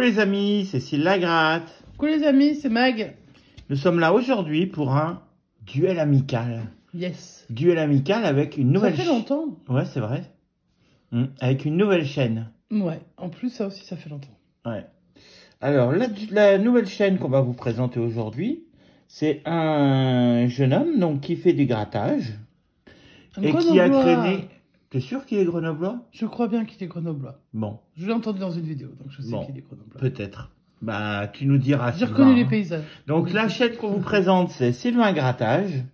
les amis, c'est Cécile Lagratte. Coucou les amis, c'est Mag. Nous sommes là aujourd'hui pour un duel amical. Yes. Duel amical avec une nouvelle chaîne. Ça fait longtemps. Ouais, c'est vrai. Avec une nouvelle chaîne. Ouais, en plus ça aussi ça fait longtemps. Ouais. Alors, la nouvelle chaîne qu'on va vous présenter aujourd'hui, c'est un jeune homme donc, qui fait du grattage. Et qui a traîné... T'es sûr qu'il est grenoblois? Je crois bien qu'il est grenoblois. Bon. Je l'ai entendu dans une vidéo, donc je sais qu'il est grenoblois. Peut-être. Bah, tu nous diras. J'ai reconnu les paysages. Donc, la chaîne qu'on vous présente, c'est Sylvain Grattage.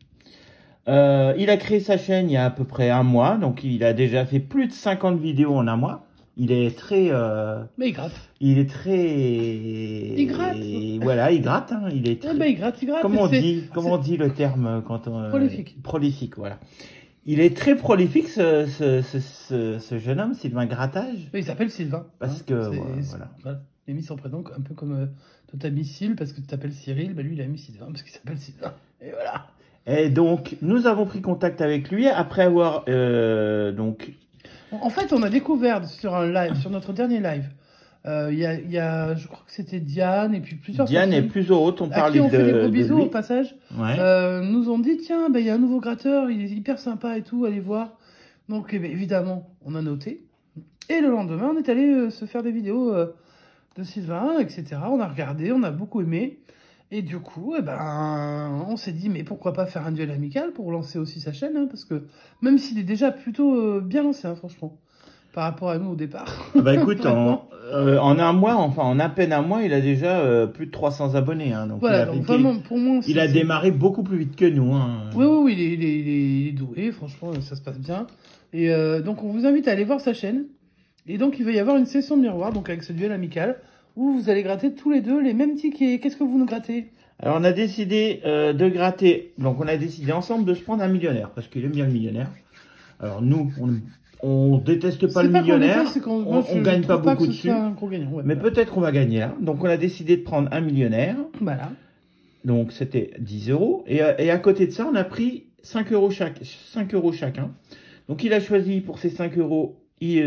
Il a créé sa chaîne il y a à peu près un mois. Donc, il a déjà fait plus de 50 vidéos en un mois. Il est très... Mais il gratte. Il est très... Il gratte. Voilà, il gratte. Hein. Il est très... il gratte. Comment on dit le terme quand on... Prolifique. Prolifique, voilà. Il est très prolifique, ce jeune homme, Sylvain Grattage. Il s'appelle Sylvain. Parce que, voilà. Il a mis son prénom un peu comme toi t'as mis Syl parce que tu t'appelles Cyril. Bah lui, il a mis Sylvain parce qu'il s'appelle Sylvain. Et voilà. Et donc, nous avons pris contact avec lui après avoir, donc... En fait, on a découvert sur un live, sur notre dernier live, il y a, je crois que c'était Diane et puis plusieurs Diane et plusieurs autres, on parlait de on fait des gros bisous lui. au passage. Ouais. Nous ont dit, tiens, il y a un nouveau gratteur, il est hyper sympa et tout, allez voir. Donc, évidemment, on a noté. Et le lendemain, on est allé se faire des vidéos de Sylvain, etc. On a regardé, on a beaucoup aimé. Et du coup, on s'est dit, mais pourquoi pas faire un duel amical pour lancer aussi sa chaîne, hein, parce que même s'il est déjà plutôt bien lancé, hein, franchement, par rapport à nous au départ. Bah écoute, en un mois, enfin en à peine un mois, il a déjà plus de 300 abonnés. Hein, donc voilà, donc vraiment, pour moi... Il a démarré beaucoup plus vite que nous. Hein. Oui, il est doué, franchement, ça se passe bien. Et donc, on vous invite à aller voir sa chaîne. Et donc, il va y avoir une session de miroir, donc avec ce duel amical, où vous allez gratter tous les deux les mêmes tickets. Qu'est-ce que vous nous grattez? Alors, on a décidé de gratter, donc on a décidé ensemble de se prendre un millionnaire, parce qu'il aime bien le millionnaire. Alors, nous, on déteste pas le millionnaire, on gagne pas beaucoup dessus, mais peut-être qu'on va gagner là. Donc, on a décidé de prendre un millionnaire. Voilà. Donc, c'était 10 €. Et à côté de ça, on a pris 5 € chacun. Donc, il a choisi pour ces 5 €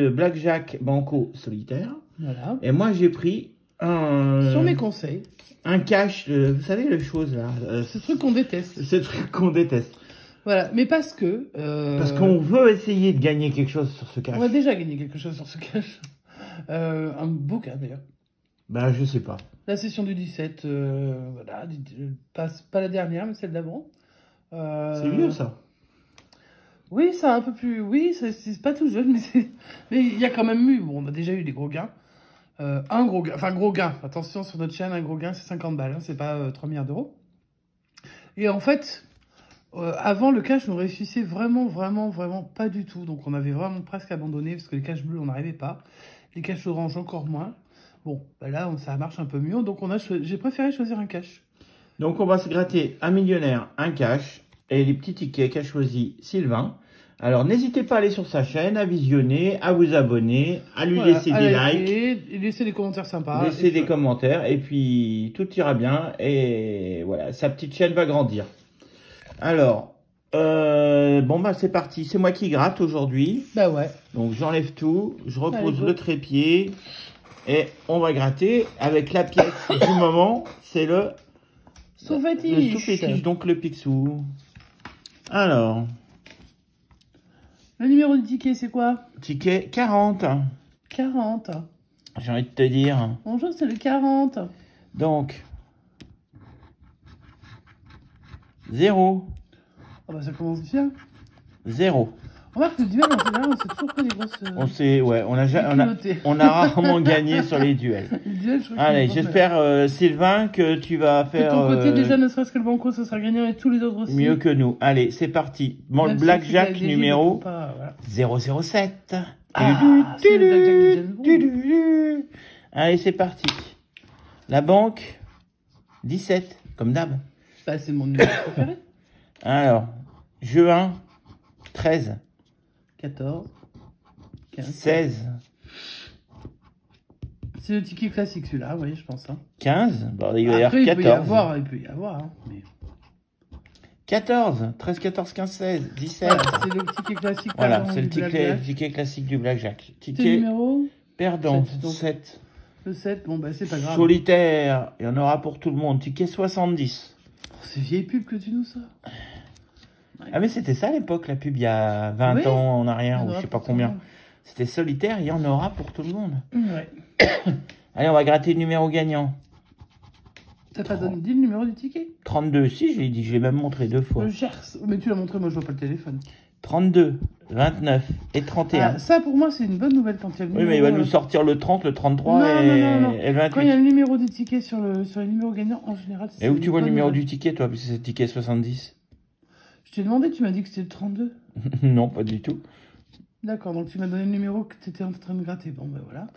Blackjack, Banco, Solitaire. Voilà. Et moi, j'ai pris un... Sur mes conseils. Un cash, vous savez, les choses là. Ce truc qu'on déteste. Ce truc qu'on déteste. Voilà, mais parce que... Parce qu'on veut essayer de gagner quelque chose sur ce cash. On a déjà gagné quelque chose sur ce cash. Un bouquin d'ailleurs. Bah, je sais pas. La session du 17, voilà, pas la dernière, mais celle d'avant. C'est vieux ça. Oui, c'est un peu plus... Oui, c'est pas tout jeune, mais il y a quand même eu... Bon, on a déjà eu des gros gains. Un gros gain, enfin gros gain. Attention, sur notre chaîne, un gros gain, c'est 50 balles. Hein, c'est pas 3 milliards d'euros. Et en fait, avant, le cash ne réussissait vraiment pas du tout. Donc, on avait vraiment presque abandonné parce que les cash bleus, on n'arrivait pas. Les cash orange, encore moins. Bon, bah là, ça marche un peu mieux. Donc, j'ai préféré choisir un cash. Donc, on va se gratter un millionnaire, un cash et les petits tickets qu'a choisi Sylvain. Alors, n'hésitez pas à aller sur sa chaîne, à visionner, à vous abonner, à lui laisser des likes. Et laisser des commentaires sympas. Laisser des commentaires, et puis tout ira bien. Et voilà, sa petite chaîne va grandir. Alors, bon, bah c'est parti. C'est moi qui gratte aujourd'hui. Bah ouais. Donc, j'enlève tout, je repose le trépied, et on va gratter avec la pièce du moment. C'est le sous-fétiche. Le sous-fétiche, donc le Picsou. Alors... Le numéro de ticket, c'est quoi? Ticket 40. 40. J'ai envie de te dire. Bonjour, c'est le 40. Donc. 0. Oh bah ça commence bien. 0. On remarque que le duel, en général, on s'est toujours pris des grosses... On a rarement gagné sur les duels. Le duel, allez, j'espère, Sylvain, que tu vas faire... De ton côté, déjà, ne serait-ce que le banco, ça sera gagnant et tous les autres aussi. Mieux que nous. Allez, c'est parti. Bon, le Blackjack numéro 007. Ah, c'est le Blackjack du Allez, c'est parti. La banque, 17, comme d'hab. Bah, c'est mon numéro préféré. Alors, jeu 1, 13. 14, 15, 16. C'est le ticket classique celui-là, oui, je pense. Hein. 15, bon, il va y avoir 14. Il peut y avoir. Hein, mais... 14, 13, 14, 15, 16, 17. Voilà, c'est le ticket classique. Voilà, c'est le ticket classique du Blackjack. Ticket numéro perdant, 7. Le 7, bon, bah, c'est pas grave. Solitaire, il y en aura pour tout le monde. Ticket 70. Oh, c'est vieille pub que tu nous sors. Ah, mais c'était ça à l'époque, la pub, il y a 20 ans en arrière, ou je sais pas combien. C'était solitaire, il y en aura pour tout le monde. Ouais. Allez, on va gratter le numéro gagnant. T'as pas dit le numéro du ticket? 32, si, je l'ai dit, je l'ai même montré 2 fois. Le Gers. Mais tu l'as montré, moi je vois pas le téléphone. 32, 29 et 31. Ah, ça pour moi c'est une bonne nouvelle quand il y a le numéro. Oui, mais il va nous sortir le 30, le 33 non. Et le 28. Quand il y a le numéro du ticket sur les numéros gagnants, en général, c'est. Et où tu vois le numéro du ticket, toi, parce que c'est le ticket 70? Je t'ai demandé, tu m'as dit que c'était le 32. Non, pas du tout. D'accord, donc tu m'as donné le numéro que tu étais en train de gratter. Bon, ben voilà.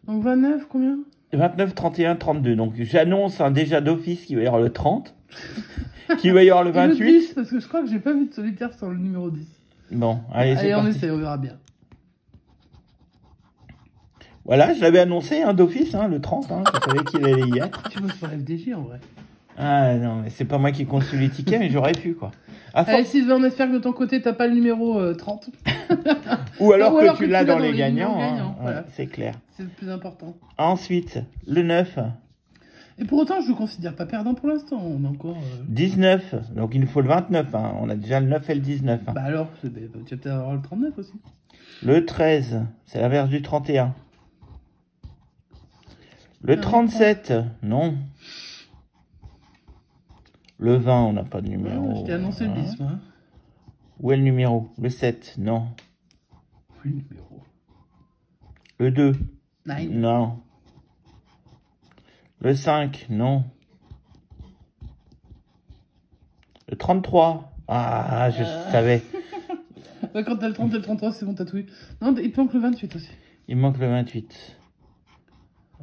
Donc 29, combien? 29, 31, 32. Donc j'annonce déjà d'office qu'il va y avoir le 30, qu'il va y avoir le 28. Le 10, parce que je crois que j'ai pas vu de solitaire sur le numéro 10. Bon, allez, c'est parti. On essaie, on verra bien. Voilà, je l'avais annoncé d'office, le 30. Je savais qu'il allait y être. Tu bosses sur FDJ en vrai. Ah non, mais c'est pas moi qui consulte les tickets, mais j'aurais pu, quoi. Allez, Sylvain, on espère que de ton côté, t'as pas le numéro 30. Ou alors que tu l'as dans les gagnants. Voilà. C'est clair. C'est le plus important. Ensuite, le 9. Et pour autant, je ne considère pas perdant pour l'instant. On a encore... 19. Donc il nous faut le 29. On a déjà le 9 et le 19. Bah alors, tu vas peut-être avoir le 39 aussi. Le 13, c'est l'inverse du 31. Le 37, non. Le 20, on n'a pas de numéro. Je t'ai annoncé le 10, moi. Où est le numéro? Le 7, non. Où est le numéro? Le 2, 9. non. Le 5, non. Le 33, ah, je savais. Quand t'as le 30 et le 33, c'est bon, t'as tout eu. Non, il te manque le 28 aussi. Il manque le 28.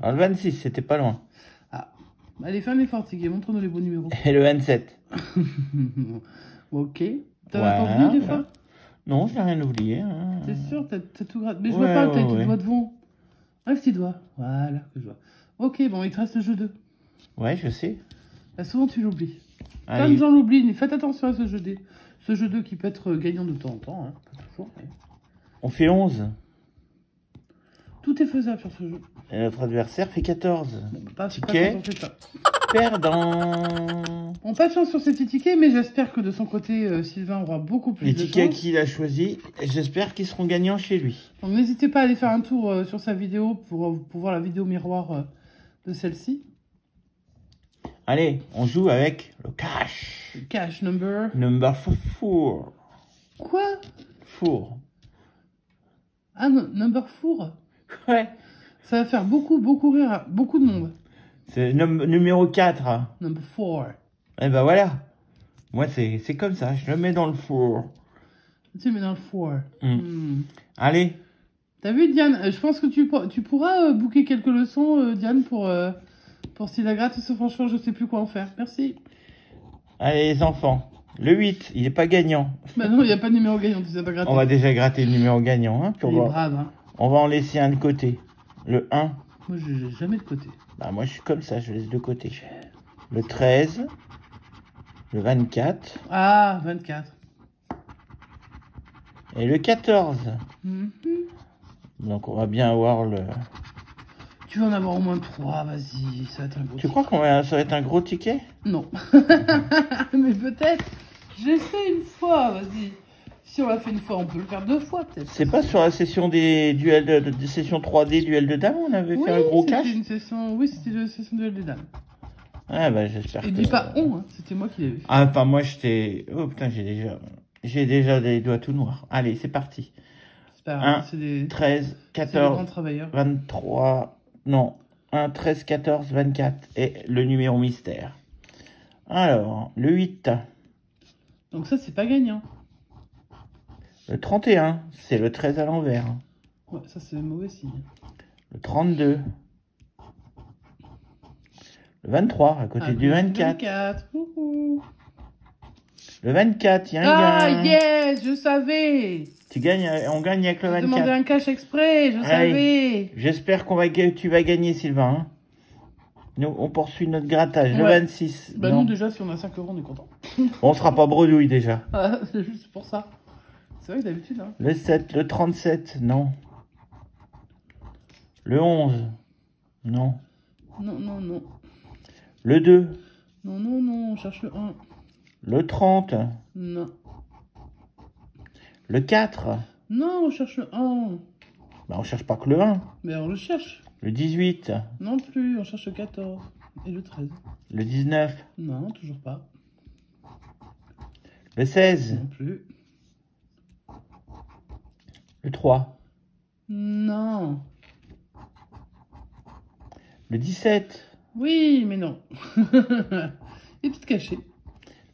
Alors le 26, c'était pas loin. Ah, allez, fais un effort, Tiggy, montre-nous les beaux numéros. Et le 27. Ok. T'as pas oublié des fois? Non, j'ai rien oublié. T'es sûr, t'as tout gratté. Mais je vois pas, t'as tes doigts devant. Enlève tes doigts. Voilà, que je vois. Ok, bon, il te reste le jeu 2. Ouais, je sais. Là, souvent, tu l'oublies. Plein de gens l'oublient, mais faites attention à ce jeu 2. Ce jeu 2 qui peut être gagnant de temps en temps. Pas toujours, mais... On fait 11. Tout est faisable sur ce jeu. Et notre adversaire fait 14. Bon, pas ticket. Perdant. On pas de chance sur ces petits tickets, mais j'espère que de son côté, Sylvain aura beaucoup plus de chance. Les tickets qu'il a choisis, j'espère qu'ils seront gagnants chez lui. Donc n'hésitez pas à aller faire un tour sur sa vidéo pour voir la vidéo miroir de celle-ci. Allez, on joue avec le cash. Le cash number. Number 4. Quoi? 4. Ah, number 4? Ouais. Ça va faire beaucoup rire à beaucoup de monde. C'est numéro 4. Number 4. Eh ben voilà. Moi, c'est comme ça. Je le mets dans le four. Tu le mets dans le 4. Allez. T'as vu, Diane? Je pense que tu pourras booker quelques leçons, Diane, pour si la gratte, franchement, je sais plus quoi en faire. Merci. Allez, les enfants. Le 8, il est pas gagnant. Bah non, il n'y a pas de numéro gagnant, tu sais pas gratter. On va déjà gratter le numéro gagnant. Puis il est brave, hein. On va en laisser un de côté. Le 1. Moi, je n'ai jamais de côté. Bah, moi, je suis comme ça, je laisse de côté. Le 13. Le 24. Ah, 24. Et le 14. Donc, on va bien avoir le... Tu vas en avoir au moins 3, vas-y, ça va être un gros ticket. Tu crois que ça va être un gros ticket? Non. Mais peut-être. J'essaie une fois, vas-y. Si on l'a fait une fois, on peut le faire 2 fois, peut-être. C'est pas sur la session des duels de session 3D, duel de dames, on avait fait un gros cash? Une session... Oui, c'était une session duel de dames. Ah bah j'espère que... Et dis pas on, hein. C'était moi qui l'avais fait. Ah, enfin moi j'étais... Oh putain, j'ai déjà des doigts tout noirs. Allez, c'est parti. C'est pas grave, 1, 13, 14, 23... Non, 1, 13, 14, 24. Et le numéro mystère. Alors, le 8. Donc ça, c'est pas gagnant. Le 31, c'est le 13 à l'envers. Ouais, ça c'est mauvais signe. Le 32. Le 23, à côté du 24. Le 24, il y a un gain. Ah, yes, je savais. On gagne avec le 24. J'ai demandé un cash exprès, je savais. J'espère tu vas gagner, Sylvain. Hein. Nous, on poursuit notre grattage. Ouais. Le 26. Bah nous, déjà, si on a 5 €, on est content. On sera pas bredouille, déjà. Ah, c'est juste pour ça. C'est vrai que d'habitude, hein. Le 7, le 37, non. Le 11. Non. Non, non, non. Le 2. Non, non, non, on cherche le 1. Le 30. Non. Le 4. Non, on cherche le 1. Bah, on cherche pas que le 1. Mais on le cherche. Le 18. Non plus, on cherche le 14. Et le 13. Le 19. Non, toujours pas. Le 16. Non plus. Le 3. Non. Le 17. Oui, mais non. Il est tout caché.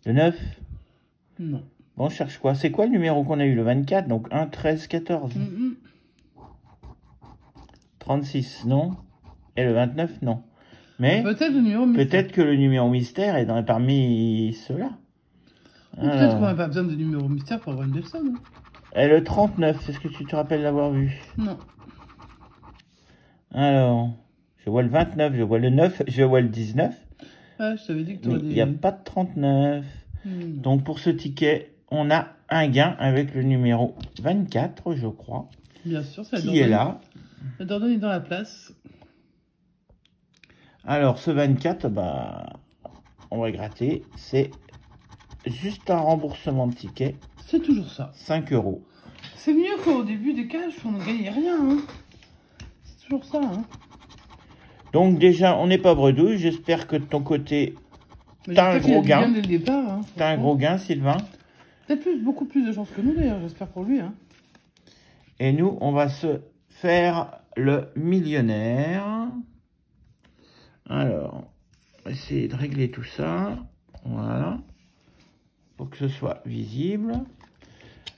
Le 9. Non. Bon, on cherche quoi? C'est quoi le numéro qu'on a eu? Le 24, donc 1, 13, 14. 36, non? Et le 29, non. Mais peut-être le numéro mystère. Peut-être que le numéro mystère est parmi ceux-là. Peut-être qu'on n'a pas besoin de numéro mystère pour avoir une belle somme. Et le 39, est-ce que tu te rappelles l'avoir vu? Non. Alors, je vois le 29, je vois le 9, je vois le 19. Ah, je t'avais dit que tu aurais il n'y a pas de 39. Donc pour ce ticket, on a un gain avec le numéro 24, je crois. Bien sûr, c'est la qui est là. La Dordogne est dans la place. Alors, ce 24, bah, on va gratter. C'est juste un remboursement de ticket. C'est toujours ça. 5 €. C'est mieux qu'au début des cash, on ne gagnait rien. Hein. C'est toujours ça. Hein. Donc déjà, on n'est pas bredouille. J'espère que de ton côté, t'as un gros gain. Dès le départ, hein, t'as un gros gain, Sylvain. Peut-être beaucoup plus de chance que nous, d'ailleurs. J'espère pour lui. Hein. Et nous, on va se faire le millionnaire. Alors, on va essayer de régler tout ça. Voilà. Pour que ce soit visible.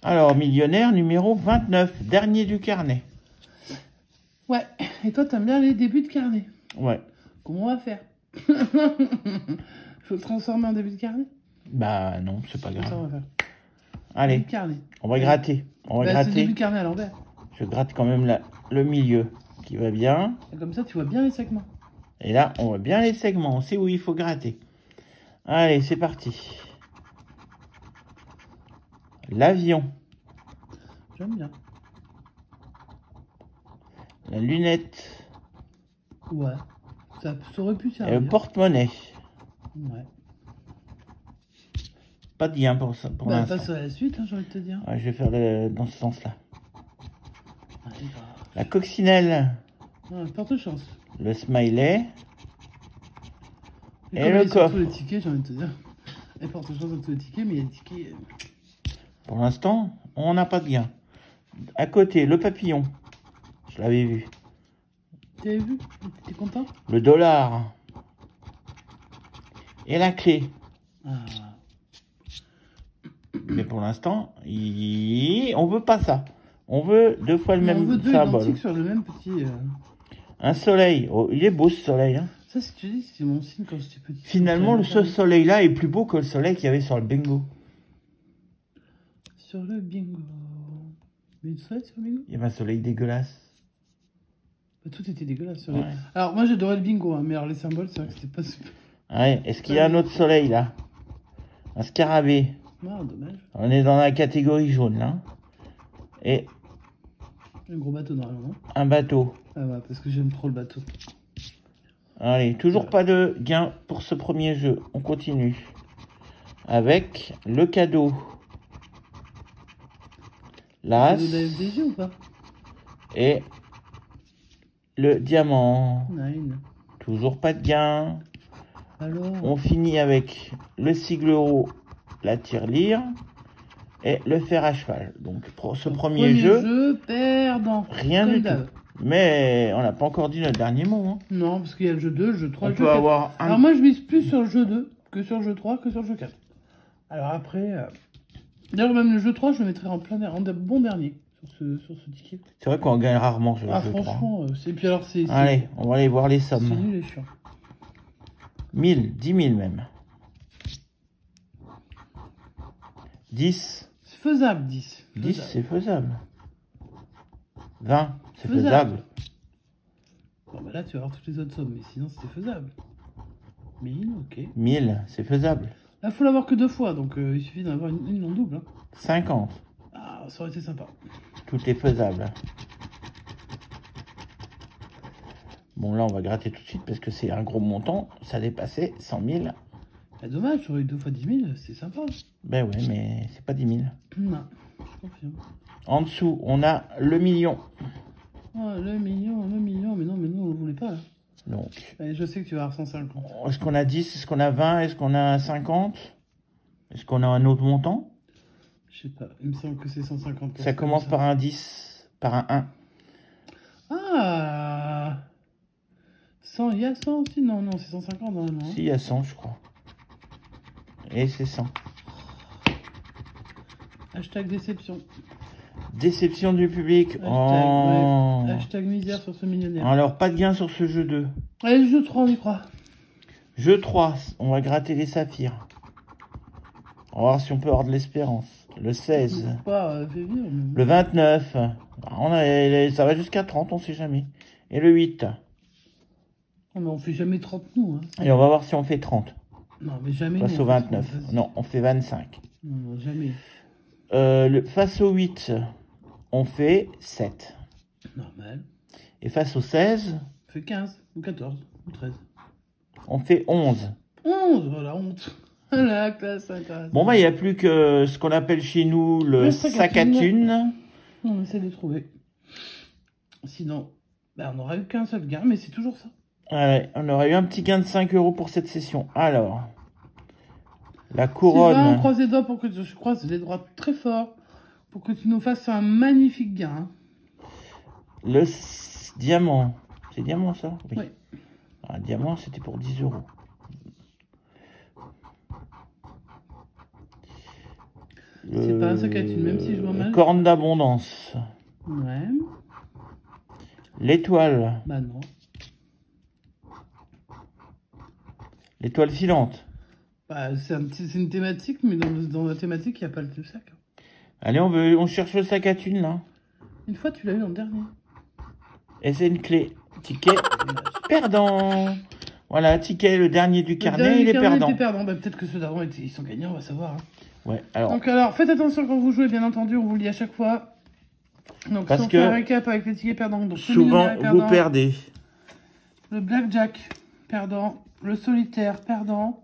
Alors, millionnaire numéro 29, dernier du carnet. Ouais, et toi, t'aimes bien les débuts de carnet. Ouais. Comment on va faire? Faut le transformer en début de carnet? Bah non, c'est pas grave. Ça, on va faire. Allez, Début de carnet. on va gratter. On va gratter. C'est début de carnet à l'envers. Je gratte quand même le milieu qui va bien. Et comme ça, tu vois bien les segments. Et là, on voit bien les segments. On sait où il faut gratter. Allez, c'est parti. L'avion. J'aime bien. La lunette. Ouais. Ça aurait pu Et servir. le porte-monnaie. Ouais. Pas de gain pour ça. Pour Bah, l'instant. passe à la suite, hein, j'ai envie de te dire. Ouais, je vais faire dans ce sens-là. Allez, bah. La coccinelle. Ouais, porte-chance. Le smiley. Et Et le coffre. tous les tickets, j'ai envie de te dire. Elle porte-chance dans tous les tickets, mais il y a des tickets. Pour l'instant, on n'a pas de gain. À côté, le papillon. Je l'avais vu. Tu avais vu? T'es content? Le dollar. Et la clé. Ah. Mais pour l'instant, on veut pas ça. On veut 2 fois le même on veut deux symbole. identiques sur le même petit... Un soleil. Oh, il est beau ce soleil. Hein. Ça, si tu dis, c'est mon signe quand j'étais petit. Finalement, ce soleil-là est plus beau que le soleil qu'il y avait sur le bingo. Sur le bingo. Mais du soleil sur le bingo? Il y avait un soleil dégueulasse. Bah, tout était dégueulasse sur Ouais. les... Alors, moi, j'adorais le bingo, hein, mais alors les symboles, c'est vrai que c'était pas super. Ouais, est-ce qu'il y a un autre soleil là? Un scarabée. Ah, dommage. On est dans la catégorie jaune là. Et Un gros bateau, normalement. un bateau. Ah ouais, parce que j'aime trop le bateau. Allez, toujours pas de gain pour ce premier jeu. On continue. Avec le cadeau. L'as. Cadeau d'AFDJ ou pas? Et le diamant. Nine. Toujours pas de gain. Alors? On finit avec le siglereau, la tirelire et le fer à cheval. Donc pour ce premier jeu, perdant. rien du tout. Mais on n'a pas encore dit notre dernier mot. Hein. Non, parce qu'il y a le jeu 2, le jeu 3, on le jeu peut 4. avoir un... Alors moi, je mise plus sur le jeu 2 que sur le jeu 3 que sur le jeu 4. Alors après... D'ailleurs, même le jeu 3, je le mettrai en bon dernier sur ce ticket. C'est vrai qu'on gagne rarement sur le jeu 3. Franchement, et puis alors c'est... Allez, on va aller voir les C'est sommes. nul et chiant. 1000, 10 000 même. 10. C'est faisable, 10. 10, c'est faisable. 20, c'est faisable. Bon, bah là, tu vas avoir toutes les autres sommes, mais sinon, c'était faisable. 1000, ok. 1000, c'est faisable. Là, faut l'avoir que 2 fois, donc il suffit d'en avoir une en double. Hein. 50. Ah, ça aurait été sympa. Tout est faisable. Bon, là, on va gratter tout de suite parce que c'est un gros montant. Ça dépassait 100 000. Bah, dommage, j'aurais eu 2 fois 10 000, c'est sympa. Ben ouais, mais c'est pas 10 000. Non, je confirme. En dessous, on a le million. Oh, le million, mais non, on ne voulait pas. Là. Donc, allez, je sais que tu vas avoir 150. Est-ce qu'on a 10? Est-ce qu'on a 20? Est-ce qu'on a 50? Est-ce qu'on a un autre montant? Je sais pas, il me semble que c'est 150. Ça commence par un 10, par un 1. Ah 100, il y a 100 aussi? Non, c'est 150 non. Si, il y a 100, je crois. Et c'est 100. Hashtag déception. Déception du public. Hashtag misère sur ce millionnaire. Alors, pas de gain sur ce jeu 2. Allez, le jeu 3, on y croit. Jeu 3, on va gratter les saphirs. On va voir si on peut avoir de l'espérance. Le 16. Le 29. Ça va jusqu'à 30, on sait jamais. Et le 8. Non, mais on fait jamais 30 nous. Hein. Et on va voir si on fait 30. Non, mais jamais. Face au 29. Non, on fait 25. Non, jamais. Face au 8, on fait 7. Normal. Et face au 16, on fait 15, ou 14, ou 13. On fait 11. 11, voilà, honte. La classe, bon, bah, il n'y a plus que ce qu'on appelle chez nous le sac à thune. On essaie de trouver. Sinon, bah, on n'aurait eu qu'un seul gain, mais c'est toujours ça. Ouais, on aurait eu un petit gain de 5 € pour cette session. Alors, la couronne. Sylvain, on croise les doigts pour que je croise les doigts très fort pour que tu nous fasses un magnifique gain. Le diamant. C'est diamant, ça? Oui. Un diamant, c'était pour 10 €. C'est pas un sac à thune, même si je vois mal. Corne d'abondance. Ouais. L'étoile. Bah non. L'étoile filante. Bah, c'est une thématique, mais dans la thématique, il n'y a pas le sac. Allez, on cherche le sac à thune, là. Une fois, tu l'as eu dans le dernier. Et c'est une clé. Ticket perdant. Voilà, ticket, le dernier du carnet, il est perdant. Bah, peut-être que ceux d'avant, ils sont gagnants, on va savoir. Hein. Ouais, alors... Donc, faites attention quand vous jouez, bien entendu, on vous le dit à chaque fois. Donc, parce si on que fait un récap avec les tickets perdants, donc souvent, vous perdez. Le blackjack, perdant. Le solitaire, perdant.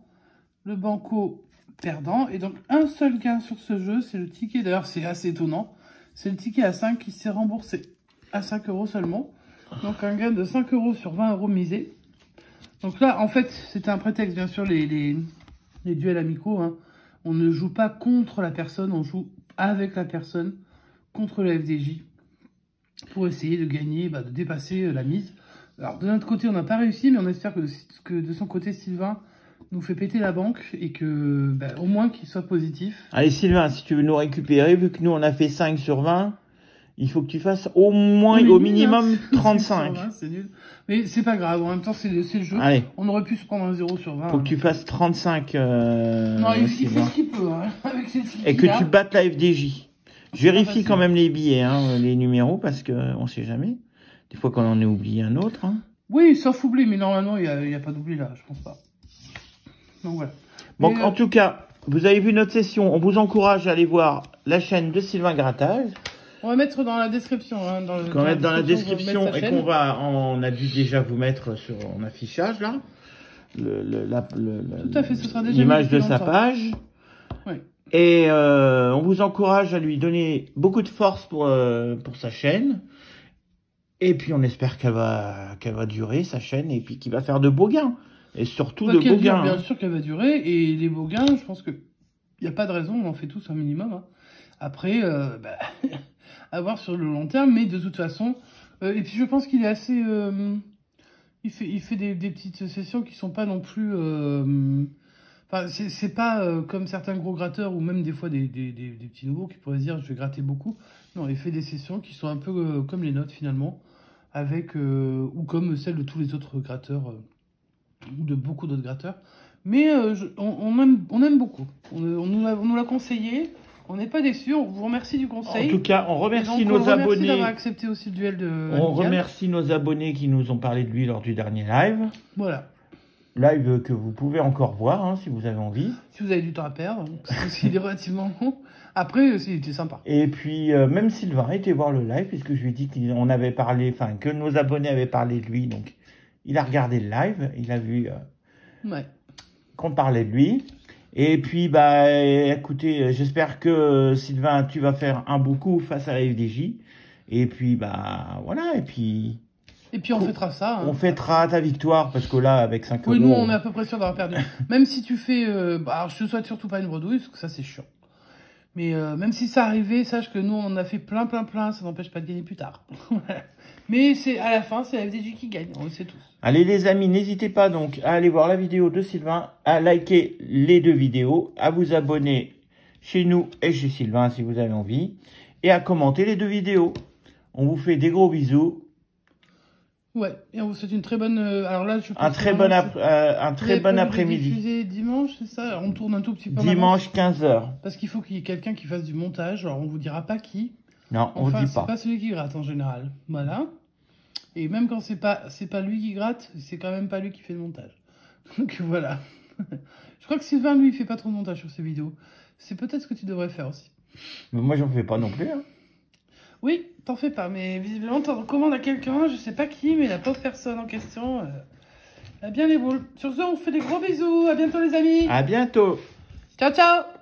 Le banco, perdant. Et donc, un seul gain sur ce jeu, c'est le ticket. D'ailleurs, c'est assez étonnant. C'est le ticket à 5 qui s'est remboursé à 5 € seulement. Donc, un gain de 5 € sur 20 € misés. Donc là, en fait, c'était un prétexte, bien sûr, les duels amicaux. Hein. On ne joue pas contre la personne, on joue avec la personne, contre la FDJ, pour essayer de gagner, de dépasser la mise. Alors, de notre côté, on n'a pas réussi, mais on espère que de son côté, Sylvain nous fait péter la banque et que, au moins, qu'il soit positif. Allez, Sylvain, si tu veux nous récupérer, vu que nous, on a fait 5 sur 20, il faut que tu fasses au minimum 35. 20, c'est nul. Mais c'est pas grave, en même temps, c'est le jeu. Allez. On aurait pu se prendre un 0 sur 20. Faut que tu fasses 35. Non, il fait ce qu'il peut, hein, avec ces et que tu battes la FDJ. Je vérifie quand même les billets, hein, les numéros, parce que on sait jamais. Des fois qu'on en ait oublié un autre. Hein. Oui, sauf oubli, mais normalement, il n'y a pas d'oubli là, je pense pas. Donc voilà. Donc en tout cas, vous avez vu notre session. On vous encourage à aller voir la chaîne de Sylvain Grattage. On va mettre dans la description. Hein, on va mettre dans la description et qu'on va, on a dû déjà vous mettre sur en affichage là. Tout à fait, ce sera déjà l'image de sa page. Oui. Et on vous encourage à lui donner beaucoup de force pour sa chaîne. Et puis on espère qu'elle va durer sa chaîne et puis qu'il va faire de beaux gains. Et surtout de beaux gains. Bien sûr qu'elle va durer. Et les beaux gains, je pense que il n'y a pas de raison, on en fait tous un minimum. Hein. Après, à voir sur le long terme, mais de toute façon. Et puis je pense qu'il est assez. Il fait des petites sessions qui sont pas non plus. Enfin, c'est pas comme certains gros gratteurs ou même des fois des petits nouveaux qui pourraient se dire je vais gratter beaucoup. Non, il fait des sessions qui sont un peu comme les nôtres finalement, avec ou comme celles de tous les autres gratteurs ou de beaucoup d'autres gratteurs. Mais on aime beaucoup. On nous l'a conseillé. On n'est pas déçus, on vous remercie du conseil. En tout cas, on remercie nos abonnés. Merci d'avoir accepté aussi le duel de On remercie nos abonnés qui nous ont parlé de lui lors du dernier live. Voilà. Live que vous pouvez encore voir hein, si vous avez envie. Si vous avez du temps à perdre, parce qu'il est relativement long. Après, c'était sympa. Et puis, même Sylvain était voir le live, puisque je lui ai dit qu'on avait parlé, enfin, que nos abonnés avaient parlé de lui, donc il a regardé le live, il a vu ouais. qu'on parlait de lui. Et puis, bah, écoutez, j'espère que Sylvain, tu vas faire un beau coup face à la FDJ. Et puis, bah, voilà, et puis on fêtera ça. Hein. On fêtera ta victoire, parce que là, avec 5 euros... Oui, nous, on est à peu près sûr d'avoir perdu. Même si tu fais... alors, je te souhaite surtout pas une bredouille, parce que ça, c'est chiant. Mais même si ça arrivait, sache que nous, on en a fait plein, ça n'empêche pas de gagner plus tard. Mais à la fin, c'est la FDJ qui gagne, on le sait tous. Allez les amis, n'hésitez pas donc à aller voir la vidéo de Sylvain, à liker les 2 vidéos, à vous abonner chez nous et chez Sylvain si vous avez envie, et à commenter les 2 vidéos. On vous fait des gros bisous. Ouais, et on vous souhaite une très bonne... alors là, je pense un très bon après-midi. Diffusé dimanche, c'est ça? Alors, on tourne un tout petit peu. Dimanche 15h. Parce qu'il faut qu'il y ait quelqu'un qui fasse du montage. Alors, on vous dira pas qui. Non, on ne dit pas. C'est pas celui qui gratte en général. Voilà. Et même quand c'est pas lui qui gratte, c'est quand même pas lui qui fait le montage. Donc voilà. Je crois que Sylvain, lui, il fait pas trop de montage sur ses vidéos. C'est peut-être ce que tu devrais faire aussi. Mais moi, j'en fais pas non plus. Hein. Oui, t'en fais pas, mais visiblement t'en recommandes à quelqu'un, je sais pas qui, mais la pauvre personne en question a bien les boules. Sur ce, on fait des gros bisous, à bientôt les amis. À bientôt. Ciao, ciao.